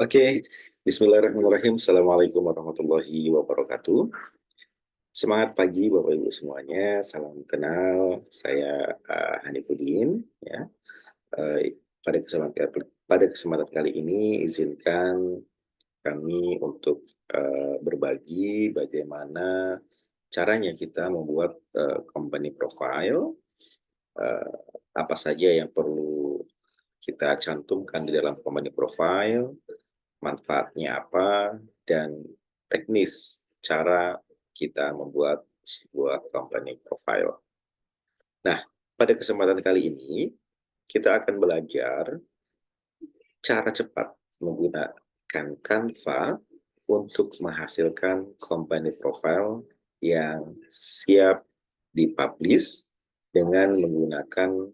Oke, Bismillahirrahmanirrahim. Assalamualaikum warahmatullahi wabarakatuh. Semangat pagi Bapak Ibu semuanya. Salam kenal. Saya Hanifuddin. Ya. Pada kesempatan kali ini izinkan kami untuk berbagi bagaimana caranya kita membuat company profile, eh, apa saja yang perlu kita cantumkan di dalam company profile, manfaatnya apa, dan teknis cara kita membuat sebuah company profile. Nah, pada kesempatan kali ini, kita akan belajar cara cepat menggunakan Canva untuk menghasilkan company profile yang siap dipublish dengan menggunakan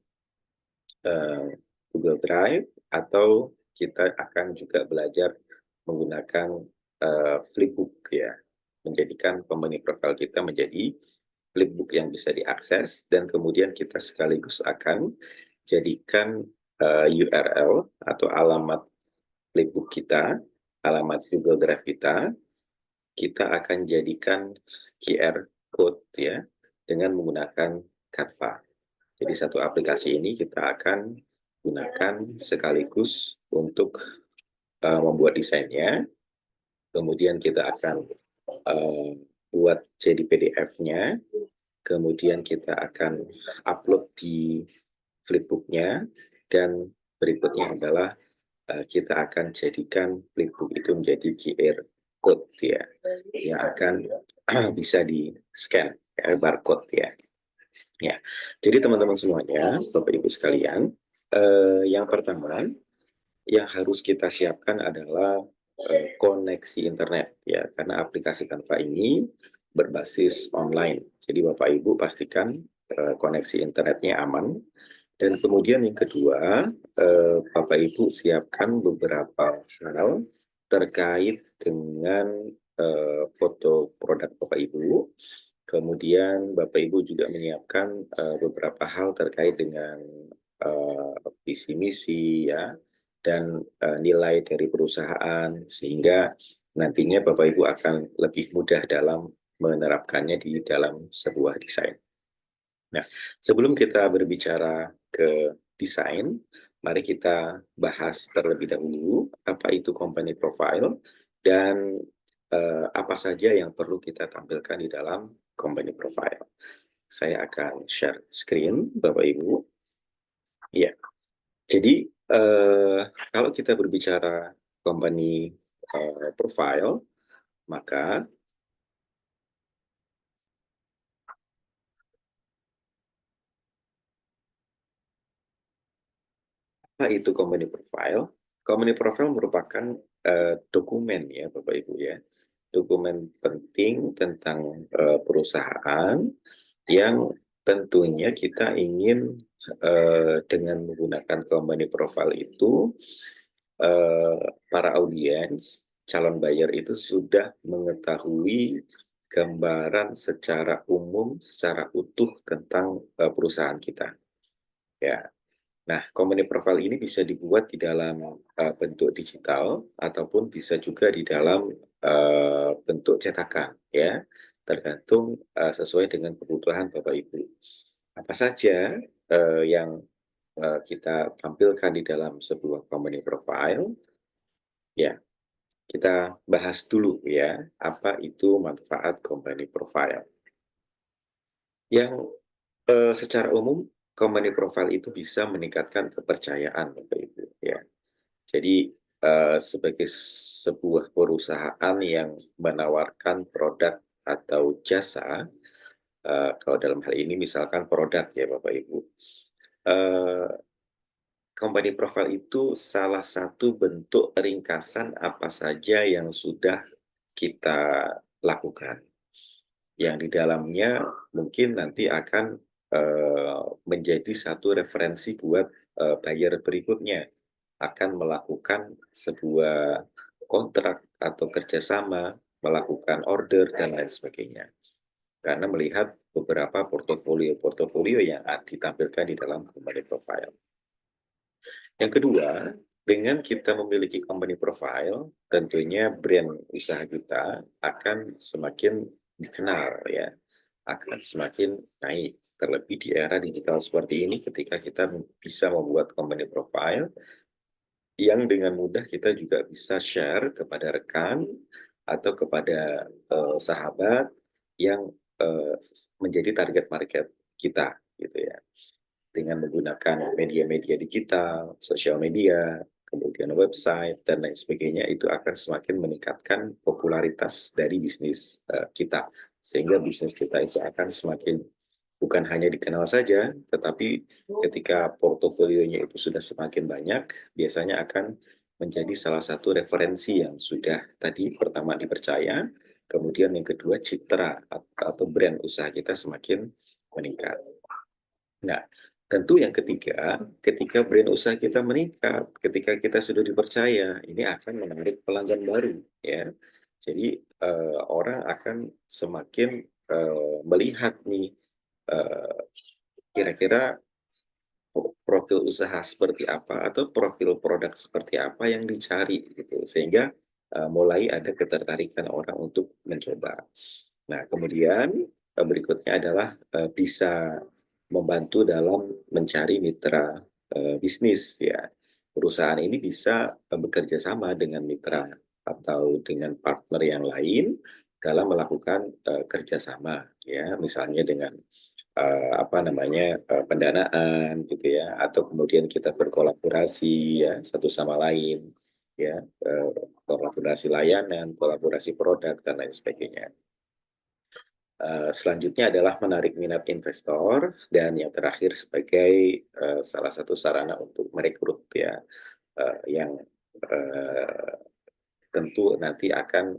Google Drive, atau kita akan juga belajar menggunakan Flipbook ya, menjadikan company profile kita menjadi Flipbook yang bisa diakses, dan kemudian kita sekaligus akan jadikan URL atau alamat Flipbook kita, alamat Google Drive kita akan jadikan QR code ya, dengan menggunakan Canva. Jadi satu aplikasi ini kita akan gunakan sekaligus untuk membuat desainnya, kemudian kita akan buat jadi PDF-nya, kemudian kita akan upload di Flipbook-nya, dan berikutnya adalah kita akan jadikan Flipbook itu menjadi QR code ya, yang akan bisa di-scan barcode ya. Ya, jadi teman-teman semuanya, Bapak Ibu sekalian, yang pertama yang harus kita siapkan adalah koneksi internet ya, karena aplikasi Canva ini berbasis online. Jadi Bapak Ibu pastikan koneksi internetnya aman. Dan kemudian yang kedua, Bapak Ibu siapkan beberapa hal terkait dengan foto produk Bapak Ibu. Kemudian Bapak Ibu juga menyiapkan beberapa hal terkait dengan visi misi ya, dan nilai dari perusahaan, sehingga nantinya Bapak Ibu akan lebih mudah dalam menerapkannya di dalam sebuah desain. Nah, sebelum kita berbicara ke desain, mari kita bahas terlebih dahulu apa itu company profile dan apa saja yang perlu kita tampilkan di dalam company profile. Saya akan share screen, Bapak Ibu. Ya, jadi kalau kita berbicara company profile, maka apa itu company profile? Company profile merupakan dokumen ya Bapak Ibu ya, dokumen penting tentang perusahaan yang tentunya kita ingin dengan menggunakan company profile itu para audiens, calon buyer itu sudah mengetahui gambaran secara umum, secara utuh tentang perusahaan kita. Ya. Nah, company profile ini bisa dibuat di dalam bentuk digital ataupun bisa juga di dalam bentuk cetakan, ya, tergantung sesuai dengan kebutuhan Bapak Ibu. Apa saja yang kita tampilkan di dalam sebuah company profile? Ya, kita bahas dulu ya, apa itu manfaat company profile. Yang secara umum, company profile itu bisa meningkatkan kepercayaan Bapak Ibu ya. Jadi sebagai sebuah perusahaan yang menawarkan produk atau jasa, kalau dalam hal ini misalkan produk ya Bapak Ibu, eh, company profile itu salah satu bentuk ringkasan apa saja yang sudah kita lakukan, yang di dalamnya mungkin nanti akan menjadi satu referensi buat buyer berikutnya akan melakukan sebuah kontrak atau kerjasama, melakukan order, dan lain sebagainya. Karena melihat beberapa portofolio yang ditampilkan di dalam company profile. Yang kedua, dengan kita memiliki company profile, tentunya brand usaha kita akan semakin dikenal ya, akan semakin naik. Terlebih di era digital seperti ini ketika kita bisa membuat company profile yang dengan mudah kita juga bisa share kepada rekan atau kepada sahabat yang menjadi target market kita gitu ya. Dengan menggunakan media-media digital, sosial media, kemudian website, dan lain sebagainya, itu akan semakin meningkatkan popularitas dari bisnis kita. Sehingga bisnis kita itu akan semakin bukan hanya dikenal saja, tetapi ketika portofolionya itu sudah semakin banyak, biasanya akan menjadi salah satu referensi yang sudah tadi pertama dipercaya, kemudian yang kedua citra atau brand usaha kita semakin meningkat. Nah, tentu yang ketiga, ketika brand usaha kita meningkat, ketika kita sudah dipercaya, ini akan menarik pelanggan baru, ya. Jadi, orang akan semakin, melihat nih, eee, kira-kira profil usaha seperti apa atau profil produk seperti apa yang dicari gitu, sehingga, mulai ada ketertarikan orang untuk mencoba. Nah, kemudian, berikutnya adalah, bisa membantu dalam mencari mitra, bisnis ya. Perusahaan ini bisa, bekerja sama dengan mitra atau dengan partner yang lain dalam melakukan, kerjasama ya, misalnya dengan apa namanya, pendanaan gitu ya, atau kemudian kita berkolaborasi ya, satu sama lain ya, kolaborasi layanan, kolaborasi produk, dan lain sebagainya. Selanjutnya adalah menarik minat investor, dan yang terakhir sebagai, salah satu sarana untuk merekrut ya, yang, eee, tentu nanti akan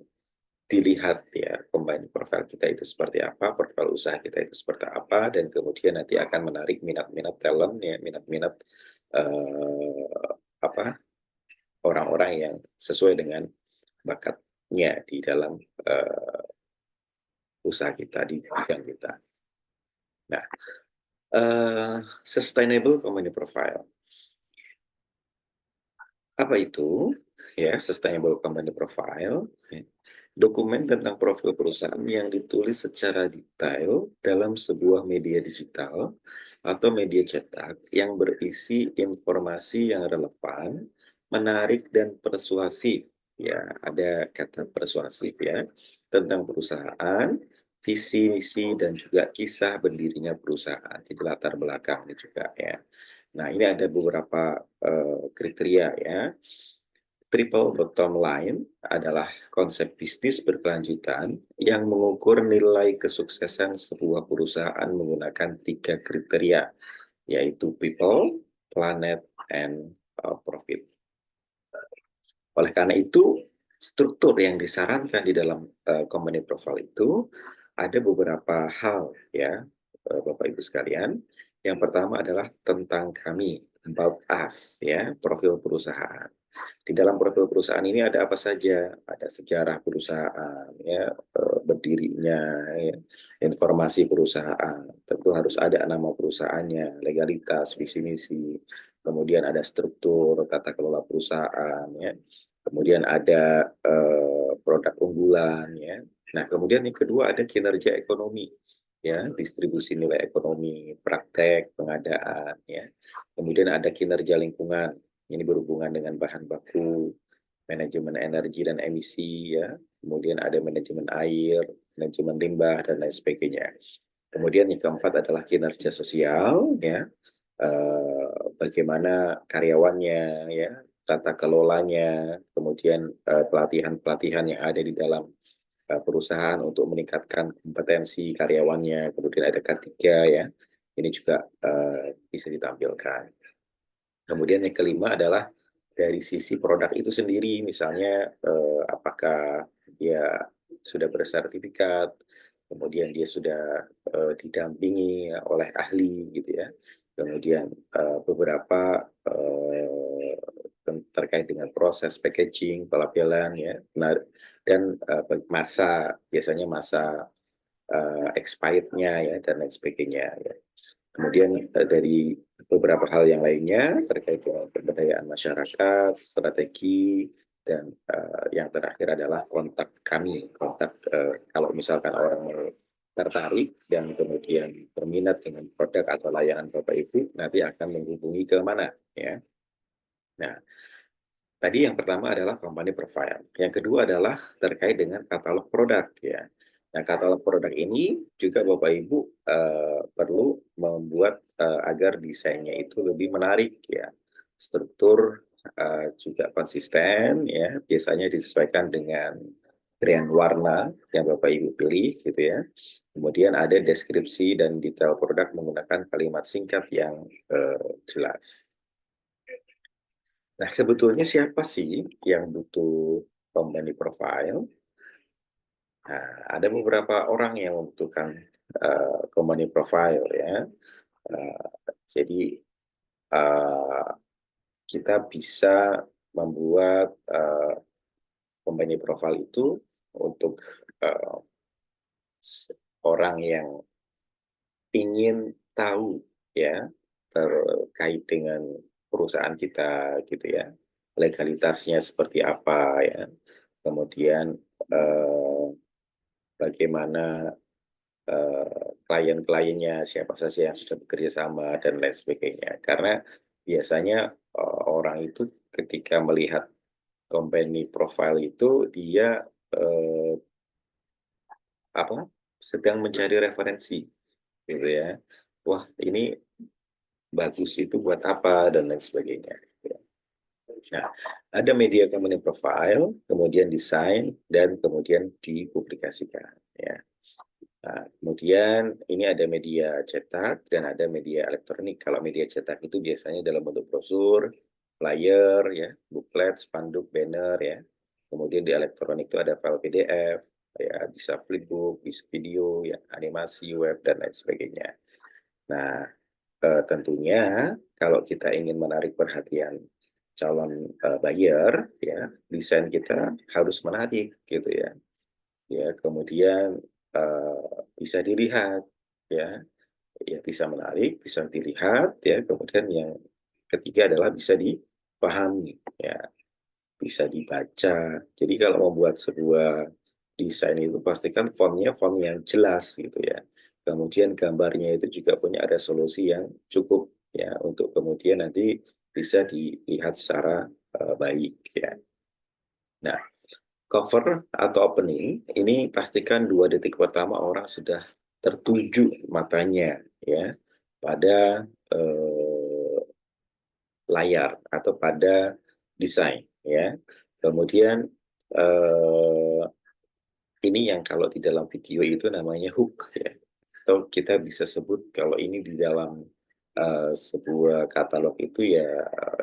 dilihat ya, combine profile kita itu seperti apa, profil usaha kita itu seperti apa, dan kemudian nanti akan menarik minat-minat talent ya, minat-minat, apa, orang-orang yang sesuai dengan bakatnya di dalam, usaha kita, di bidang kita. Nah, sustainable company profile. Apa itu? Ya, sustainable company profile, ya, dokumen tentang profil perusahaan yang ditulis secara detail dalam sebuah media digital atau media cetak yang berisi informasi yang relevan, menarik dan persuasif. Ya, ada kata persuasif ya, tentang perusahaan, visi misi dan juga kisah berdirinya perusahaan. Jadi latar belakangnya juga ya. Nah, ini ada beberapa kriteria ya. Triple bottom line adalah konsep bisnis berkelanjutan yang mengukur nilai kesuksesan sebuah perusahaan menggunakan tiga kriteria, yaitu people, planet, and profit. Oleh karena itu, struktur yang disarankan di dalam company profile itu ada beberapa hal ya, Bapak Ibu sekalian. Yang pertama adalah tentang kami, about us ya, profil perusahaan. Di dalam profil perusahaan ini ada apa saja? Ada sejarah perusahaan, ya, berdirinya, ya, informasi perusahaan. Tentu harus ada nama perusahaannya, legalitas, visi misi. Kemudian ada struktur tata kelola perusahaan, ya. Kemudian ada produk unggulan, ya. Nah, kemudian yang kedua ada kinerja ekonomi, ya, distribusi nilai ekonomi, praktek, pengadaan, ya. Kemudian ada kinerja lingkungan, ini berhubungan dengan bahan baku, manajemen energi dan emisi ya, kemudian ada manajemen air, manajemen limbah dan lain sebagainya. Kemudian yang keempat adalah kinerja sosial ya, bagaimana karyawannya ya, tata kelolanya, kemudian pelatihan-pelatihan yang ada di dalam perusahaan untuk meningkatkan kompetensi karyawannya, kemudian ada K3 ya, ini juga bisa ditampilkan. Kemudian yang kelima adalah dari sisi produk itu sendiri, misalnya apakah dia sudah bersertifikat, kemudian dia sudah didampingi oleh ahli gitu ya. Kemudian beberapa terkait dengan proses packaging, pelabelan ya, dan masa biasanya masa expirednya ya dan lain sebagainya ya. Kemudian dari beberapa hal yang lainnya terkait dengan pemberdayaan masyarakat, strategi, dan yang terakhir adalah kontak kami. Kontak kalau misalkan orang tertarik dan kemudian berminat dengan produk atau layanan Bapak Ibu, nanti akan menghubungi ke mana ya. Nah, tadi yang pertama adalah company profile. Yang kedua adalah terkait dengan katalog produk ya. Nah, katalog produk ini juga Bapak Ibu perlu membuat agar desainnya itu lebih menarik ya. Struktur juga konsisten ya. Biasanya disesuaikan dengan brand warna yang Bapak Ibu pilih gitu ya. Kemudian ada deskripsi dan detail produk menggunakan kalimat singkat yang jelas. Nah, sebetulnya siapa sih yang butuh company profile? Nah, ada beberapa orang yang membutuhkan company profile ya. Uh, jadi uh, kita bisa membuat company profile itu untuk uh, orang yang ingin tahu ya terkait dengan perusahaan kita gitu ya, legalitasnya seperti apa ya, kemudian eh, bagaimana klien-kliennya siapa saja yang sudah bekerja sama dan lain sebagainya. Karena biasanya orang itu ketika melihat company profile itu dia eh, apa sedang mencari referensi gitu ya. Wah, ini bagus itu buat apa dan lain sebagainya. Nah, ada media company profile, kemudian desain, dan kemudian dipublikasikan. Ya. Nah, kemudian ini ada media cetak dan ada media elektronik. Kalau media cetak itu biasanya dalam bentuk brosur, flyer, ya, booklet, spanduk, banner, ya. Kemudian di elektronik itu ada file PDF, ya, bisa flipbook, bisa video, ya, animasi, web, dan lain sebagainya. Nah, tentunya kalau kita ingin menarik perhatian calon buyer, ya, desain kita harus menarik, gitu ya. Ya, kemudian bisa dilihat, ya, ya bisa menarik, bisa dilihat, ya. Kemudian yang ketiga adalah bisa dipahami, ya, bisa dibaca. Jadi kalau membuat sebuah desain itu pastikan fontnya font yang jelas gitu ya. Kemudian gambarnya itu juga punya resolusi yang cukup ya untuk kemudian nanti bisa dilihat secara baik ya. Nah, cover atau opening ini pastikan 2 detik pertama orang sudah tertuju matanya ya pada layar atau pada desain ya. Kemudian eh, ini yang kalau di dalam video itu namanya hook ya. Atau kita bisa sebut kalau ini di dalam sebuah katalog itu ya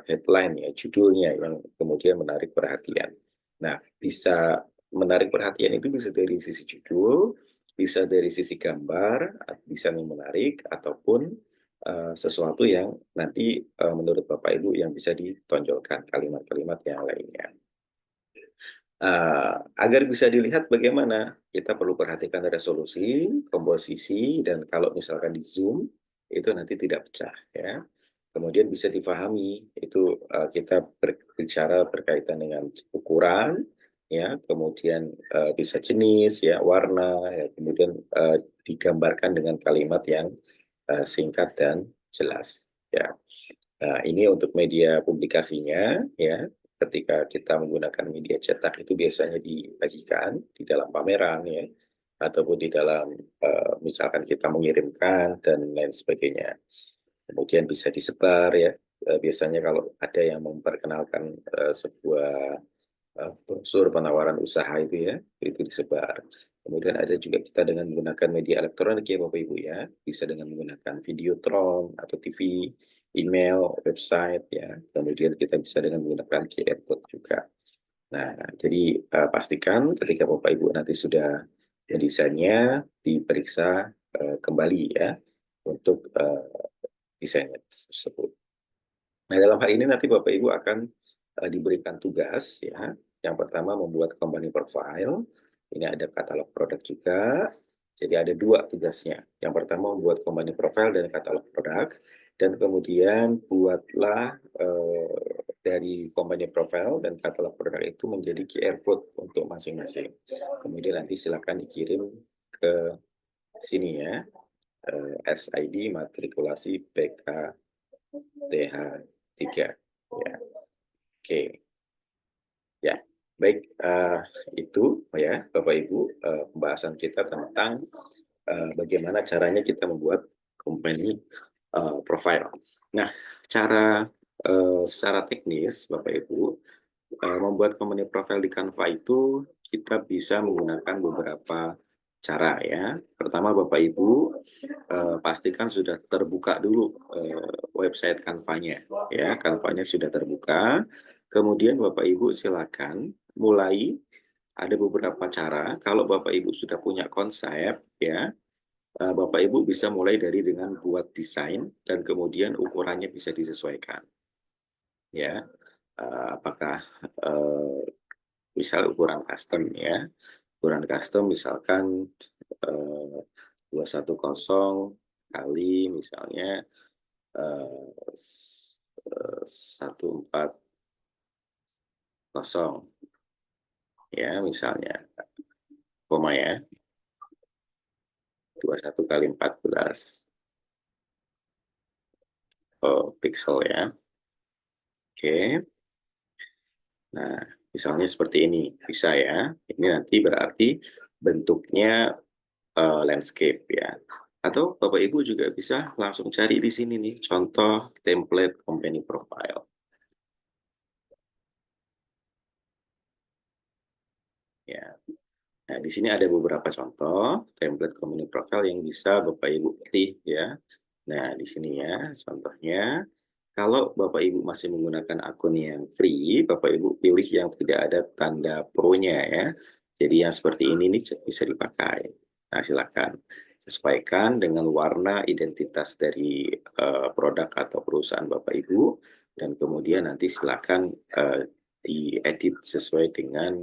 headline ya, judulnya yang kemudian menarik perhatian. Nah, bisa menarik perhatian itu bisa dari sisi judul, bisa dari sisi gambar, bisa yang menarik, ataupun sesuatu yang nanti menurut Bapak Ibu yang bisa ditonjolkan kalimat-kalimat yang lainnya. Agar bisa dilihat bagaimana kita perlu perhatikan resolusi, komposisi, dan kalau misalkan di zoom itu nanti tidak pecah ya. Kemudian bisa difahami itu kita berbicara berkaitan dengan ukuran ya, kemudian bisa jenis ya, warna ya, kemudian digambarkan dengan kalimat yang singkat dan jelas ya. Nah, ini untuk media publikasinya ya. Ketika kita menggunakan media cetak itu biasanya dibagikan di dalam pameran ya, ataupun di dalam misalkan kita mengirimkan dan lain sebagainya. Kemudian bisa disebar ya. Biasanya kalau ada yang memperkenalkan sebuah brosur penawaran usaha itu disebar. Kemudian ada juga kita dengan menggunakan media elektronik ya Bapak Ibu ya, bisa dengan menggunakan Videotron atau TV, email, website ya. Kemudian kita bisa dengan menggunakan QR code juga. Nah, jadi pastikan ketika Bapak Ibu nanti sudah mendesainnya diperiksa kembali ya untuk desainnya tersebut. Nah, dalam hal ini nanti Bapak Ibu akan diberikan tugas ya. Yang pertama membuat company profile. Ini ada katalog produk juga. Jadi ada dua tugasnya. Yang pertama membuat company profile dan katalog produk, dan kemudian buatlah dari company profile dan katalog produk itu menjadi QR code untuk masing-masing. Kemudian nanti silakan dikirim ke sini ya, SID matrikulasi PKTH3 ya. Oke. Ya, baik, itu ya Bapak Ibu, pembahasan kita tentang bagaimana caranya kita membuat company profile. Nah, cara secara teknis Bapak Ibu, membuat company profile di Canva itu kita bisa menggunakan beberapa cara ya. Pertama Bapak Ibu, pastikan sudah terbuka dulu website Canva-nya ya, Canva-nya sudah terbuka. Kemudian Bapak Ibu silakan mulai, ada beberapa cara. Kalau Bapak Ibu sudah punya konsep ya, Bapak Ibu bisa mulai dari dengan buat desain dan kemudian ukurannya bisa disesuaikan ya. Apakah misal ukuran custom ya, ukuran custom misalkan 210 kali misalnya 140 ya misalnya, koma ya, 21 kali 14 pixel ya. Oke. Nah, misalnya seperti ini, bisa ya. Ini nanti berarti bentuknya landscape ya. Atau Bapak Ibu juga bisa langsung cari di sini nih, contoh template company profile. Ya. Nah, di sini ada beberapa contoh template company profile yang bisa Bapak Ibu pilih ya. Nah, di sini ya contohnya. Kalau Bapak Ibu masih menggunakan akun yang free, Bapak Ibu pilih yang tidak ada tanda pro-nya ya. Jadi yang seperti ini nih bisa dipakai. Nah, silakan sesuaikan dengan warna identitas dari produk atau perusahaan Bapak Ibu, dan kemudian nanti silakan diedit sesuai dengan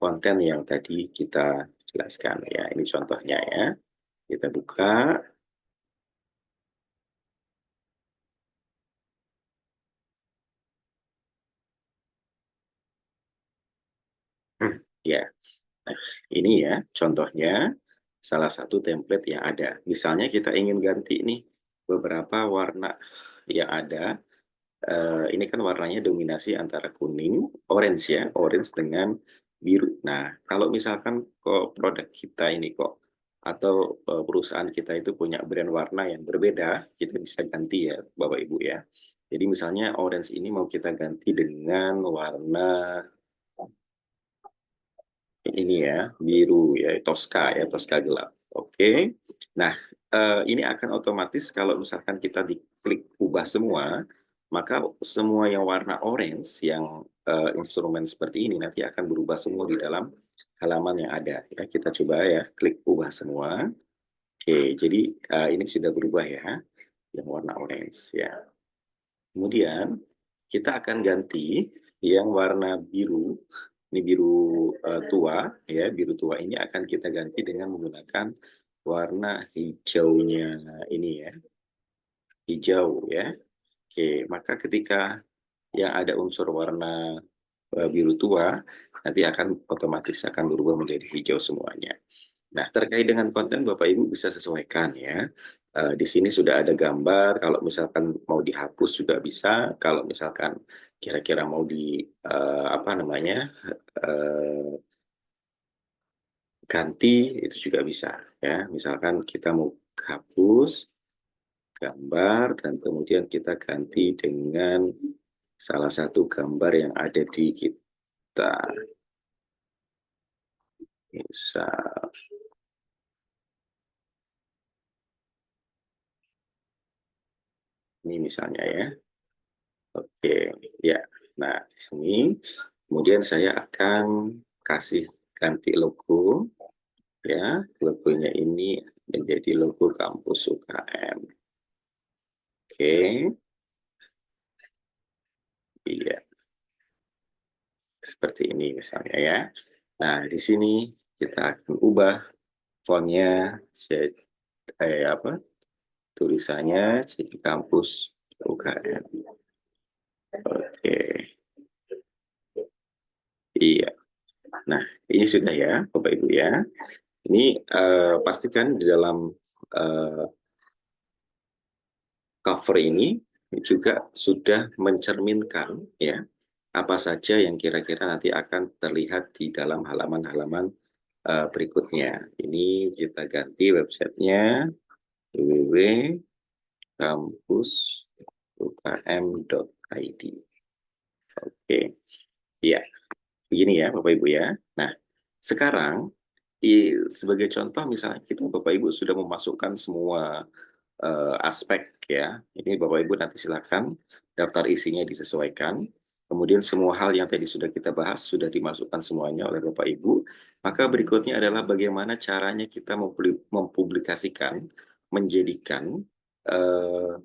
konten yang tadi kita jelaskan ya. Ini contohnya ya. Kita buka. Ya. Nah, ini ya contohnya salah satu template yang ada. Misalnya kita ingin ganti nih beberapa warna yang ada. Ini kan warnanya dominasi antara kuning, orange ya, orange dengan biru. Nah, kalau misalkan kok produk kita ini kok atau perusahaan kita itu punya brand warna yang berbeda, kita bisa ganti ya Bapak Ibu ya. Jadi misalnya orange ini mau kita ganti dengan warna ini ya, biru ya, Tosca ya, Tosca gelap. Oke. Nah, ini akan otomatis kalau misalkan kita diklik ubah semua, maka semua yang warna orange yang instrumen seperti ini nanti akan berubah semua di dalam halaman yang ada ya. Kita coba ya, klik ubah semua. Oke, jadi ini sudah berubah ya, yang warna orange ya. Kemudian kita akan ganti yang warna biru, ini biru tua ya, biru tua ini akan kita ganti dengan menggunakan warna hijaunya ini ya, hijau ya. Oke, maka ketika yang ada unsur warna biru tua, nanti akan otomatis akan berubah menjadi hijau semuanya. Nah, terkait dengan konten Bapak Ibu bisa sesuaikan ya. Di sini sudah ada gambar, kalau misalkan mau dihapus juga bisa, kalau misalkan kira-kira mau apa namanya, ganti itu juga bisa ya. Misalkan kita mau hapus gambar dan kemudian kita ganti dengan salah satu gambar yang ada di kita. Misal ini misalnya ya. Oke, ya. Nah, di sini kemudian saya akan kasih ganti logo ya. Logonya ini menjadi logo kampus UKM. Oke, iya. Seperti ini misalnya ya. Nah, di sini kita akan ubah fontnya apa? Tulisannya jadi kampus UKM. Oke, iya. Nah, ini sudah ya, Bapak Ibu ya. Ini pastikan di dalam eh, cover ini juga sudah mencerminkan ya apa saja yang kira-kira nanti akan terlihat di dalam halaman-halaman berikutnya. Ini kita ganti websitenya www.kampusukm.id. Oke, ya, begini ya Bapak Ibu ya. Nah, sekarang sebagai contoh misalnya kita Bapak Ibu sudah memasukkan semua aspek ya. Ini Bapak Ibu nanti silakan daftar isinya disesuaikan. Kemudian semua hal yang tadi sudah kita bahas sudah dimasukkan semuanya oleh Bapak Ibu. Maka berikutnya adalah bagaimana caranya kita mempublikasikan, menjadikan eh,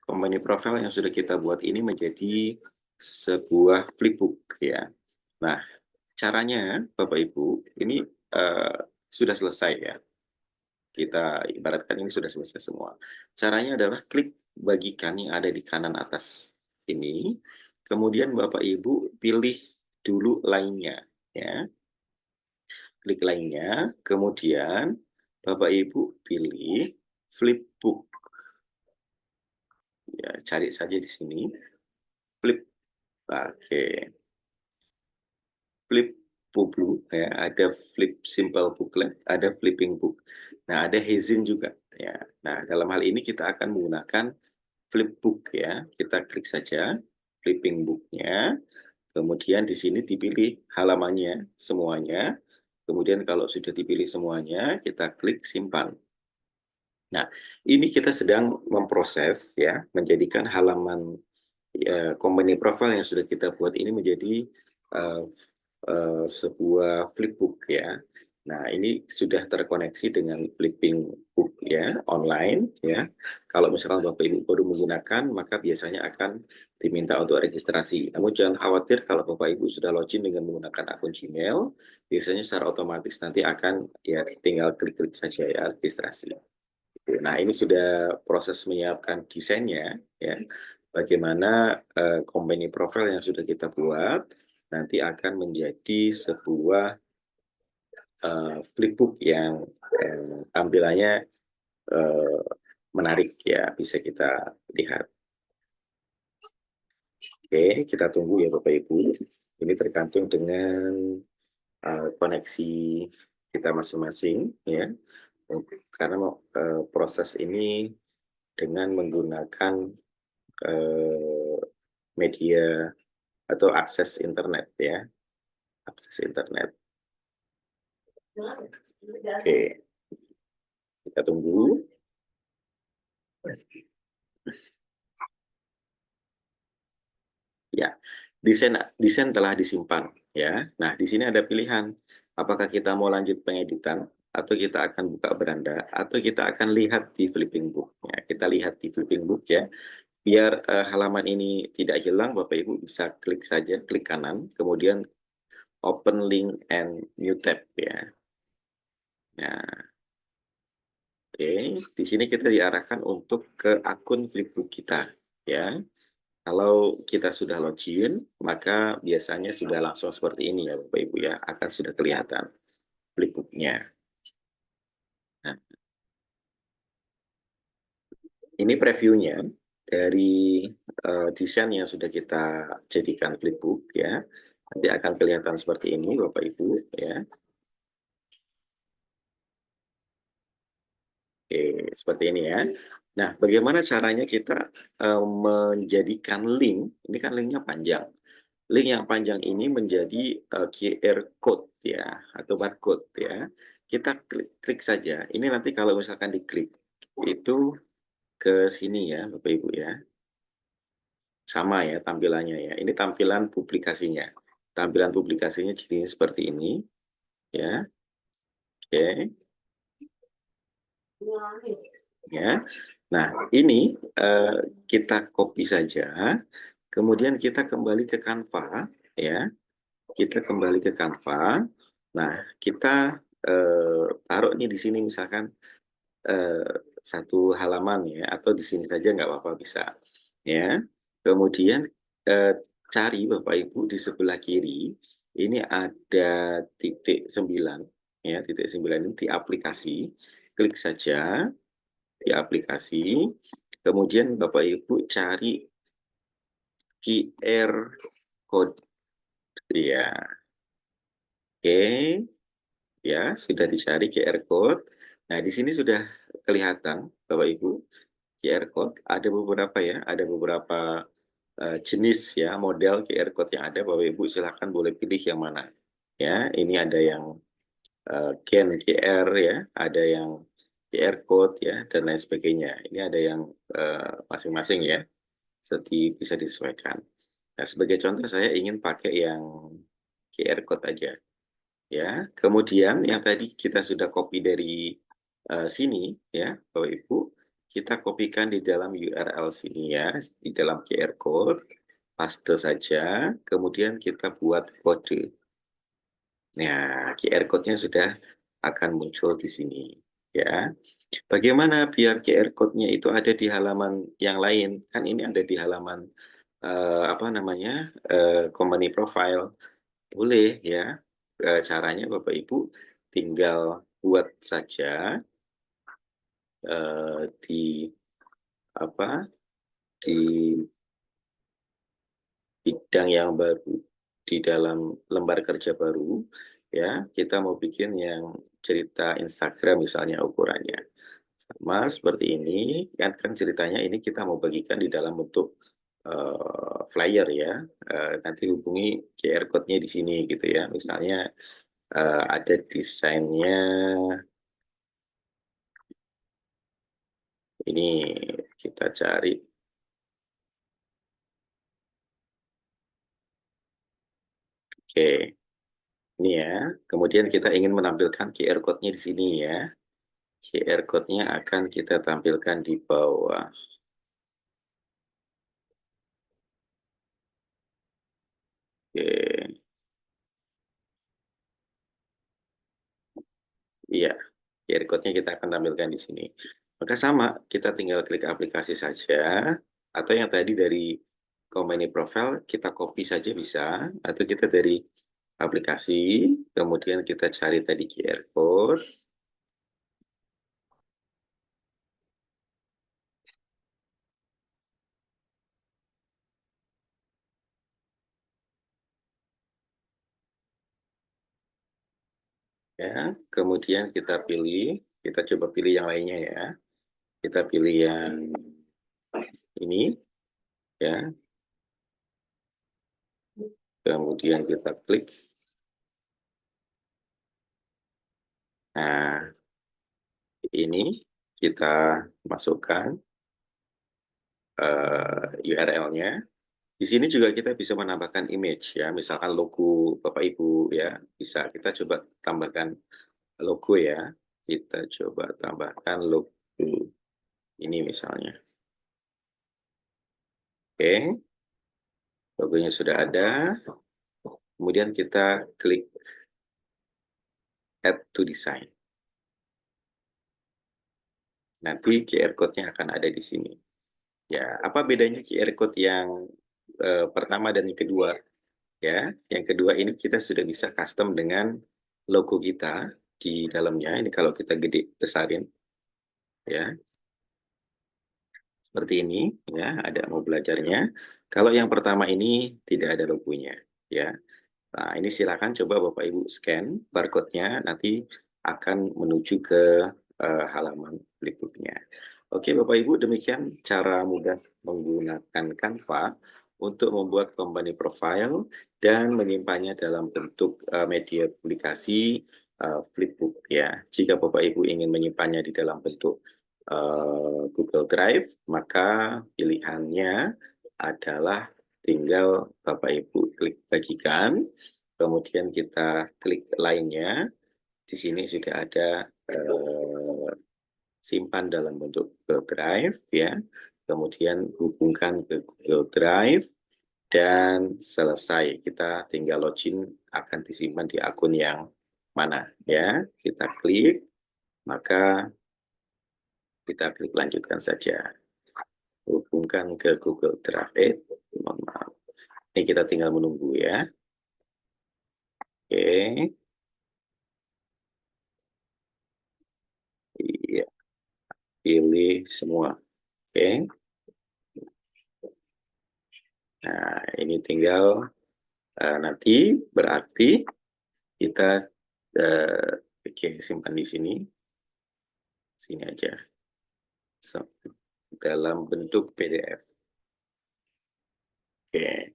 company profile yang sudah kita buat ini menjadi sebuah flipbook ya. Nah, caranya Bapak Ibu ini eh, sudah selesai ya. Kita ibaratkan ini sudah selesai semua. Caranya adalah klik bagikan yang ada di kanan atas ini. Kemudian Bapak Ibu pilih dulu lainnya ya. Klik lainnya, kemudian Bapak Ibu pilih flipbook. Ya, cari saja di sini flip. Oke. Flip book ya, ada flip simple booklet, ada flipping book. Nah, ada Hezin juga ya. Nah, dalam hal ini kita akan menggunakan flipbook ya. Kita klik saja flipping booknya. Kemudian di sini dipilih halamannya semuanya. Kemudian kalau sudah dipilih semuanya, kita klik simpan. Nah, ini kita sedang memproses ya, menjadikan halaman company profile yang sudah kita buat ini menjadi uh, sebuah flipbook ya. Nah, ini sudah terkoneksi dengan flipping book ya, online ya. Kalau misalkan Bapak Ibu baru menggunakan, maka biasanya akan diminta untuk registrasi. Namun jangan khawatir kalau Bapak Ibu sudah login dengan menggunakan akun Gmail, biasanya secara otomatis nanti akan ya tinggal klik-klik saja ya registrasi. Nah, ini sudah proses menyiapkan desainnya ya. Bagaimana company profile yang sudah kita buat nanti akan menjadi sebuah flipbook yang tampilannya uh, menarik ya, bisa kita lihat. Oke, kita tunggu ya Bapak Ibu. Ini tergantung dengan koneksi kita masing-masing ya. Karena proses ini dengan menggunakan media atau akses internet ya, akses internet. Oke, kita tunggu. Ya, desain telah disimpan ya. Nah, di sini ada pilihan apakah kita mau lanjut pengeditan atau kita akan buka beranda atau kita akan lihat di flipping book ya. Kita lihat di flipping book ya. Biar halaman ini tidak hilang, Bapak Ibu bisa klik saja, klik kanan, kemudian open link and new tab ya. Nah, oke, di sini kita diarahkan untuk ke akun flipbook kita ya. Kalau kita sudah login, maka biasanya sudah langsung seperti ini ya Bapak Ibu ya, akan sudah kelihatan flipbooknya. Nah, ini previewnya dari desain yang sudah kita jadikan flipbook ya. Nanti akan kelihatan seperti ini Bapak Ibu ya. Oke, seperti ini ya. Nah, bagaimana caranya kita menjadikan link, ini kan linknya panjang. Link yang panjang ini menjadi QR code ya, atau barcode ya. Kita klik saja. Ini nanti kalau misalkan diklik, itu ke sini ya, Bapak Ibu ya. Sama ya tampilannya ya. Ini tampilan publikasinya. Tampilan publikasinya jadi seperti ini ya. Oke. Ya. Nah, ini kita copy saja, kemudian kita kembali ke Canva, ya. Kita kembali ke Canva. Nah, kita taruh nih di sini misalkan, satu halaman ya, atau di sini saja nggak apa-apa bisa, ya. Kemudian, eee, cari Bapak Ibu di sebelah kiri, ini ada titik 9 ya, titik 9 ini di aplikasi, klik saja di aplikasi, kemudian Bapak Ibu cari QR code, iya, oke. Ya, sudah dicari QR code. Nah, di sini sudah kelihatan Bapak Ibu, QR code ada beberapa ya, ada beberapa, jenis ya, model QR code yang ada, Bapak Ibu silakan boleh pilih yang mana. Ya, ini ada yang, scan QR ya, ada yang QR code ya, dan lain sebagainya. Ini ada yang, masing-masing ya, bisa disesuaikan. Nah, sebagai contoh saya ingin pakai yang QR code aja. Ya, kemudian yang tadi kita sudah copy dari, sini ya, Bapak Ibu, kita kopikan di dalam URL sini ya, di dalam QR code, paste saja, kemudian kita buat kode. Nah, QR code-nya sudah akan muncul di sini, ya. Bagaimana biar QR code-nya itu ada di halaman yang lain? Kan ini ada di halaman, apa namanya, company profile. Boleh ya, caranya Bapak Ibu tinggal buat saja, di apa, di bidang yang baru, di dalam lembar kerja baru, ya, kita mau bikin yang cerita Instagram misalnya ukurannya. Sama seperti ini, kan ceritanya ini kita mau bagikan di dalam bentuk, flyer ya, nanti hubungi QR code-nya di sini gitu ya. Misalnya, ada desainnya ini, kita cari, oke, ini ya. Kemudian kita ingin menampilkan QR code-nya di sini ya. QR code-nya akan kita tampilkan di bawah. Oke, iya, QR code-nya kita akan tampilkan di sini. Maka sama, kita tinggal klik aplikasi saja, atau yang tadi dari company profile kita copy saja bisa, atau kita dari aplikasi, kemudian kita cari tadi QR code, ya, kemudian kita coba pilih yang lainnya ya. Kita pilih yang ini, ya, kemudian kita klik. Nah, ini kita masukkan, URL-nya. Di sini juga kita bisa menambahkan image ya, misalkan logo Bapak Ibu ya, bisa. Kita coba tambahkan logo ya. Kita coba tambahkan logo ini misalnya. Oke, logonya sudah ada, kemudian kita klik add to design. Nanti QR code-nya akan ada di sini. Ya, apa bedanya QR code yang, pertama dan yang kedua, ya. Yang kedua ini kita sudah bisa custom dengan logo kita di dalamnya, ini kalau kita gede besarin, ya, seperti ini, ya, ada mau belajarnya. Kalau yang pertama ini tidak ada logonya, ya. Nah, ini silakan coba Bapak Ibu scan barcode-nya, nanti akan menuju ke, halaman berikutnya. Oke Bapak Ibu, demikian cara mudah menggunakan Canva untuk membuat company profile dan menyimpannya dalam bentuk, media publikasi, Flipbook ya. Jika Bapak Ibu ingin menyimpannya di dalam bentuk, Google Drive, maka pilihannya adalah tinggal Bapak Ibu klik bagikan, kemudian kita klik lainnya, di sini sudah ada, simpan dalam bentuk Google Drive ya, kemudian hubungkan ke Google Drive, dan selesai. Kita tinggal login, akan disimpan di akun yang mana ya. Kita klik, maka kita klik lanjutkan saja. Hubungkan ke Google Drive. Mohon maaf. Ini kita tinggal menunggu ya. Oke. Iya, pilih semua. Oke. Nah, ini tinggal nanti berarti kita oke, simpan di sini. Sini aja. So, dalam bentuk PDF. Oke.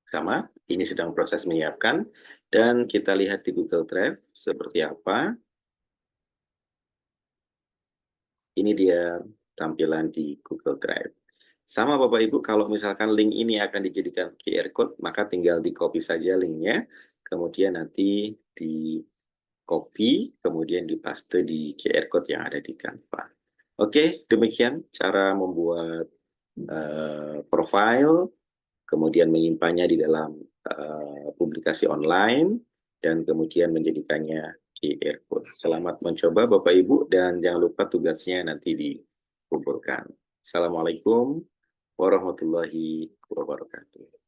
Sama, ini sedang proses menyiapkan dan kita lihat di Google Drive seperti apa. Ini dia tampilan di Google Drive. Sama Bapak Ibu, kalau misalkan link ini akan dijadikan QR Code, maka tinggal di-copy saja linknya, kemudian nanti di-copy, kemudian dipaste di QR Code yang ada di Canva. Oke, demikian cara membuat profile, kemudian menyimpannya di dalam publikasi online, dan kemudian menjadikannya QR Code. Selamat mencoba Bapak Ibu, dan jangan lupa tugasnya nanti dikumpulkan. Assalamualaikum warahmatullahi wabarakatuh.